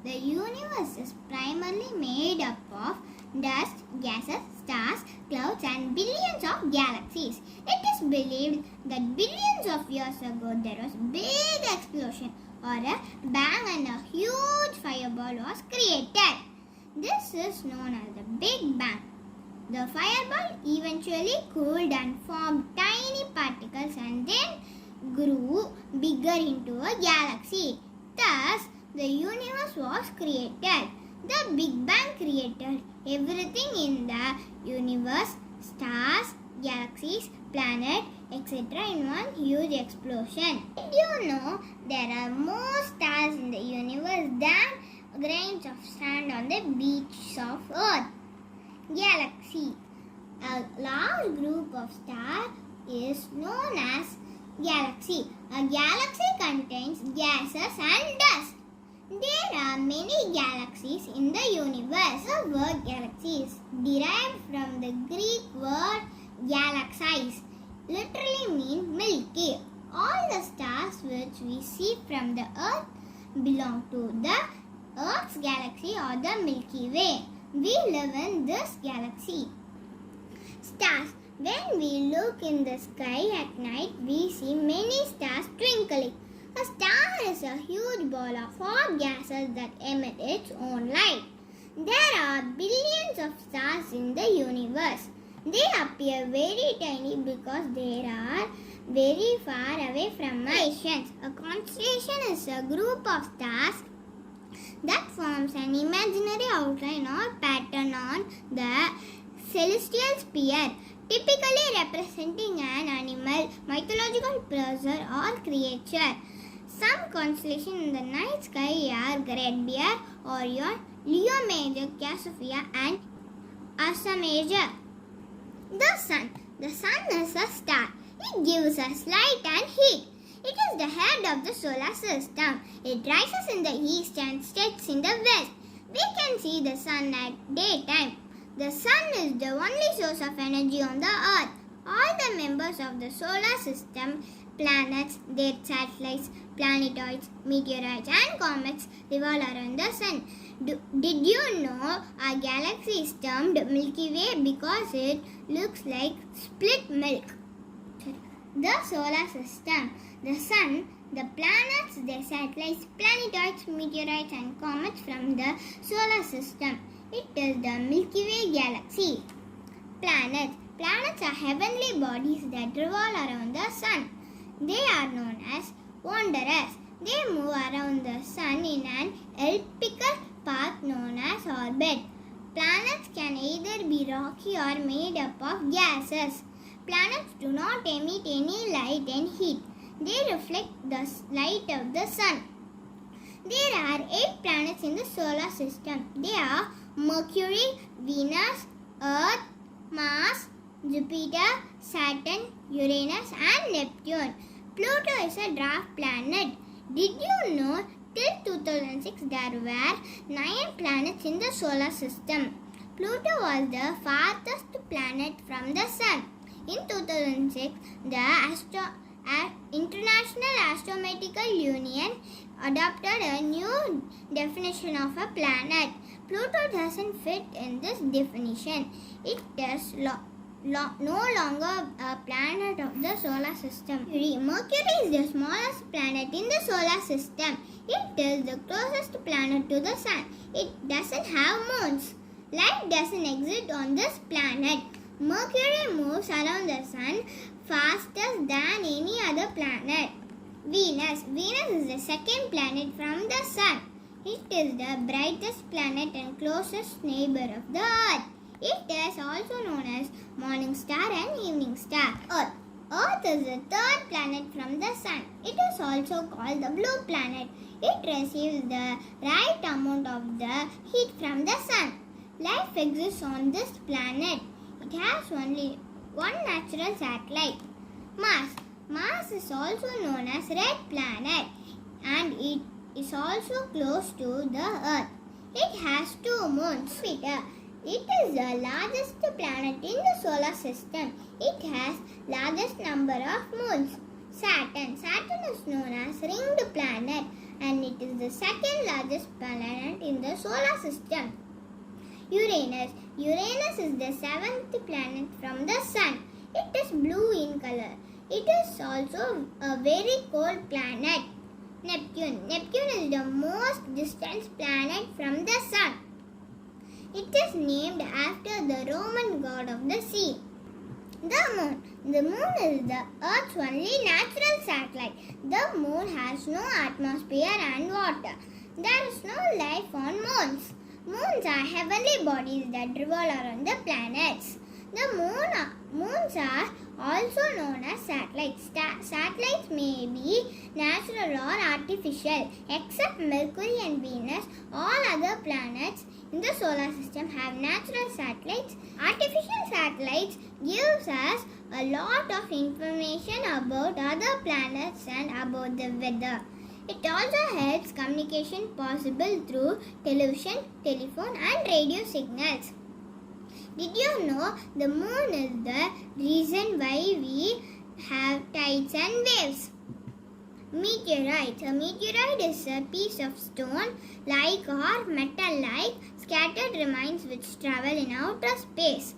The universe is primarily made up of dust, gases, stars, clouds and billions of galaxies. It is believed that billions of years ago there was a big explosion or a bang and a huge fireball was created. This is known as the Big Bang. The fireball eventually cooled and formed tiny particles and then grew bigger into a galaxy. Thus, the universe was created. The Big Bang created everything in the universe, stars, galaxies, planets, etc. in one huge explosion. Did you know there are more stars in the universe than grains of sand on the beach of Earth? Galaxy. A large group of stars is known as galaxy. A galaxy contains gases and dust. There are many galaxies in the universe. The word galaxy is derived from the Greek word galaxies, literally mean milky. All the stars which we see from the Earth belong to the Earth's galaxy or the Milky Way. We live in this galaxy. Stars. When we look in the sky at night, we see many stars twinkling. A star is a huge ball of hot gases that emit its own light. There are billions of stars in the universe. They appear very tiny because they are very far away from us. A constellation is a group of stars that forms an imaginary outline or pattern on the celestial sphere, typically representing an animal, mythological person or creature. Some constellations in the night sky are Great Bear, Orion, Leo Major, Cassiopeia and Ursa Major. The Sun. The Sun is a star. It gives us light and heat. It is the head of the solar system. It rises in the east and sets in the west. We can see the sun at daytime. The sun is the only source of energy on the earth. All the members of the solar system, planets, their satellites, planetoids, meteorites and comets revolve around the sun. Did you know our galaxy is termed Milky Way because it looks like split milk? The solar system. The sun, the planets, the satellites, planetoids, meteorites and comets from the solar system. It is the Milky Way galaxy. Planets. Planets are heavenly bodies that revolve around the sun. They are known as wanderers. They move around the sun in an elliptical path known as orbit. Planets can either be rocky or made up of gases. Planets do not emit any light and heat. They reflect the light of the sun. There are 8 planets in the solar system. They are Mercury, Venus, Earth, Mars, Jupiter, Saturn, Uranus and Neptune. Pluto is a dwarf planet. Did you know till 2006 there were 9 planets in the solar system? Pluto was the farthest planet from the sun. In 2006, the International Astronomical Union adopted a new definition of a planet. Pluto doesn't fit in this definition. It is no longer a planet of the solar system. Mercury is the smallest planet in the solar system. It is the closest planet to the sun. It doesn't have moons. Light doesn't exist on this planet. Mercury moves around the sun faster than any other planet. Venus. Venus is the second planet from the sun. It is the brightest planet and closest neighbor of the Earth. It is also known as morning star and evening star. Earth. Earth is the third planet from the sun. It is also called the blue planet. It receives the right amount of the heat from the sun. Life exists on this planet. It has only one natural satellite. Mars. Mars is also known as red planet and it is also close to the Earth. It has 2 moons. Jupiter. It is the largest planet in the solar system. It has largest number of moons. Saturn. Saturn is known as ringed planet and it is the second largest planet in the solar system. Uranus. Uranus is the seventh planet from the Sun. It is blue in color. It is also a very cold planet. Neptune. Neptune is the most distant planet from the Sun. It is named after the Roman god of the sea. The Moon. The Moon is the Earth's only natural satellite. The Moon has no atmosphere and water. There is no life on moons. Moons are heavenly bodies that revolve around the planets. The moons are also known as satellites. Satellites may be natural or artificial. Except Mercury and Venus, all other planets in the solar system have natural satellites. Artificial satellites gives us a lot of information about other planets and about the weather. It also helps communication possible through television, telephone and radio signals. Did you know the moon is the reason why we have tides and waves? Meteorite. A meteorite is a piece of stone like or metal like scattered remains which travel in outer space.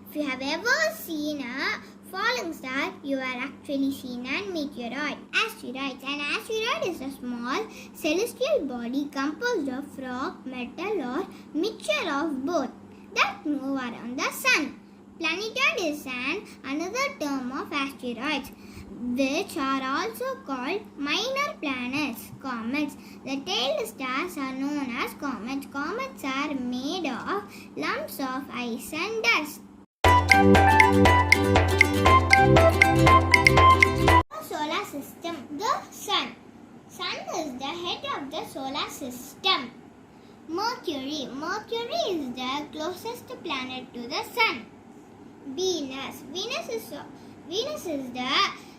If you have ever seen a falling star, you are actually seen a meteoroid. Asteroids. An asteroid is a small celestial body composed of rock, metal or mixture of both that move around the sun. Planetoid is another term of asteroids, which are also called minor planets. Comets. The tailed stars are known as comets. Comets are made of lumps of ice and dust. Solar system. The Sun. Sun is the head of the solar system. Mercury. Mercury is the closest planet to the Sun. Venus. Venus is the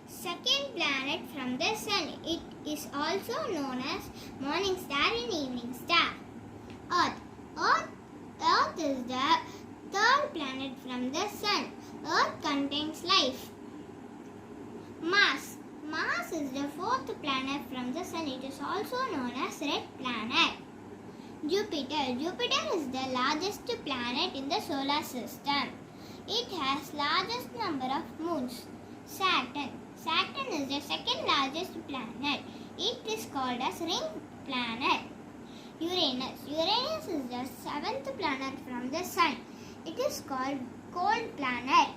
second planet from the Sun. It is also known as morning star and evening star. Earth is the third planet from the Sun. Earth contains life. Mars is the fourth planet from the Sun. It is also known as red planet. Jupiter is the largest planet in the solar system. It has largest number of moons. Saturn is the second largest planet. It is called as ring planet. Uranus is the seventh planet from the Sun. It is called cold planet.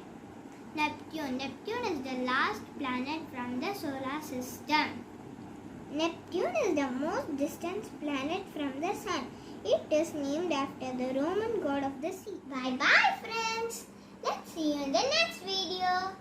Neptune is the last planet from the solar system. Neptune is the most distant planet from the Sun. It is named after the Roman god of the sea. Bye bye friends. Let's see you in the next video.